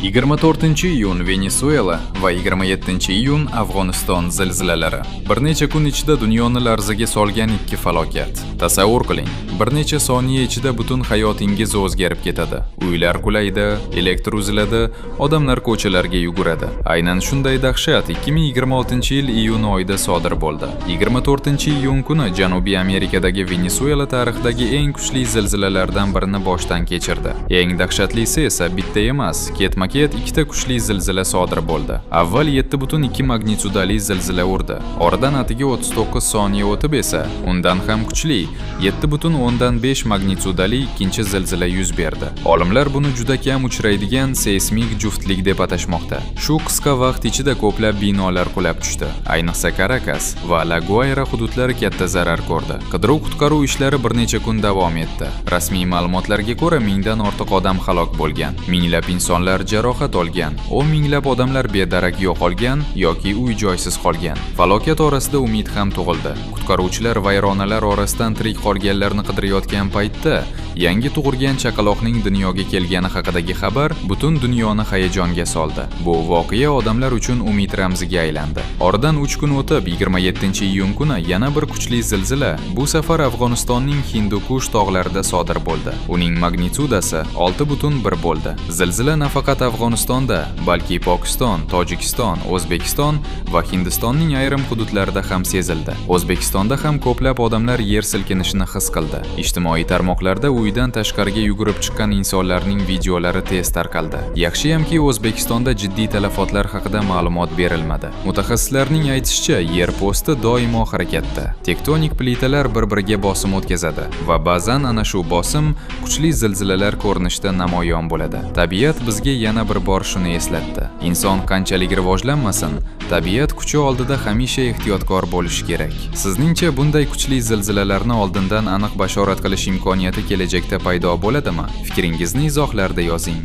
24-iyun Venesuela va 27-iyun Afg'oniston zilzilalari. Bir necha kun ichida dunyoni larzaga solgan ikki falokat. Tasavvur qiling, bir necha soniya ichida butun hayotingiz o'zgarib ketadi. Uylar qulaydi, elektr uziladi, odamlar ko'chalarga yuguradi. Aynan shunday dahshat 2026-yil iyun oyida sodir bo'ldi. 24-iyun kuni Janubiy Amerikadagi Venesuela tarixidagi eng kuchli zilzilalardan birini boshdan kechirdi. Eng dahshatlisi esa bitta emas, ketma-ket ikkita kuchli zilzila sodir bo'ldi. Avval 7.2 magnitudali zilzila urdi. Oradan atiga 39 soniya o'tib esa, undan ham kuchli 7.5 magnitudali ikkinchi zilzila yuz berdi. Olimlar buni juda kam uchraydigan seysmik juftlik deb atashmoqda. Shu qisqa vaqt ichida ko'plab binolar qulab tushdi. Ayniqsa Caracas va La Guaira hududlari katta zarar ko'rdi. Qidiruv-qutqaruv ishlari bir necha kun davom etdi. Rasmiy ma'lumotlarga ko'ra, mingdan ortiq odam halok bo'lgan. Minglab insonlar jarohat olgan, 10 minglab odamlar bedarak yo'qolgan yoki uy-joysiz qolgan. Falokat orasida umid ham tug'ildi. Qutqaruvchilar vayronalar orasidan tirik qolganlarni qidirayotgan paytda yangi tug'ilgan chaqaloqning dunyoga kelgani haqidagi xabar butun dunyoni hayajonga soldi. Bu voqea odamlar uchun umid ramziga aylandi. Oradan 3 kun o'tib 27-iyun kuni yana bir kuchli zilzila, bu safar Afg'onistonning Hindukush tog'larida sodir bo'ldi. Uning magnitudasi 6.1 bo'ldi. Zilzila nafaqat Afg'onistonda, balki Pokiston, Tojikiston, O'zbekiston va Hindistonning ayrim hududlarida ham sezildi. O'zbekistonda ham ko'plab odamlar yer silkinishini his qildi. Ijtimoiy tarmoqlarda uydan tashqariga yugurib chiqqan insonlarning videolari tez tarqaldi. Yaxshiyamki O'zbekistonda jiddiy talafotlar haqida ma'lumot berilmadi. Mutaxassislarning aytishicha, yer posti doimo harakatda. Tektonik plitalar bir-biriga bosim o'tkazadi va ba'zan ana shu bosim kuchli zilzilalar ko'rinishida namoyon bo'ladi. Tabiat bizga yana bir bor shuni eslatdi. Inson qanchalik rivojlanmasin, tabiat kuchi oldida hamisha ehtiyotkor bo'lish kerak. Sizningcha bunday kuchli zilzilalarni oldindan aniq bashorat qilish imkoniyati kelajakda paydo bo'ladimi? Fikringizni izohlarda yozing.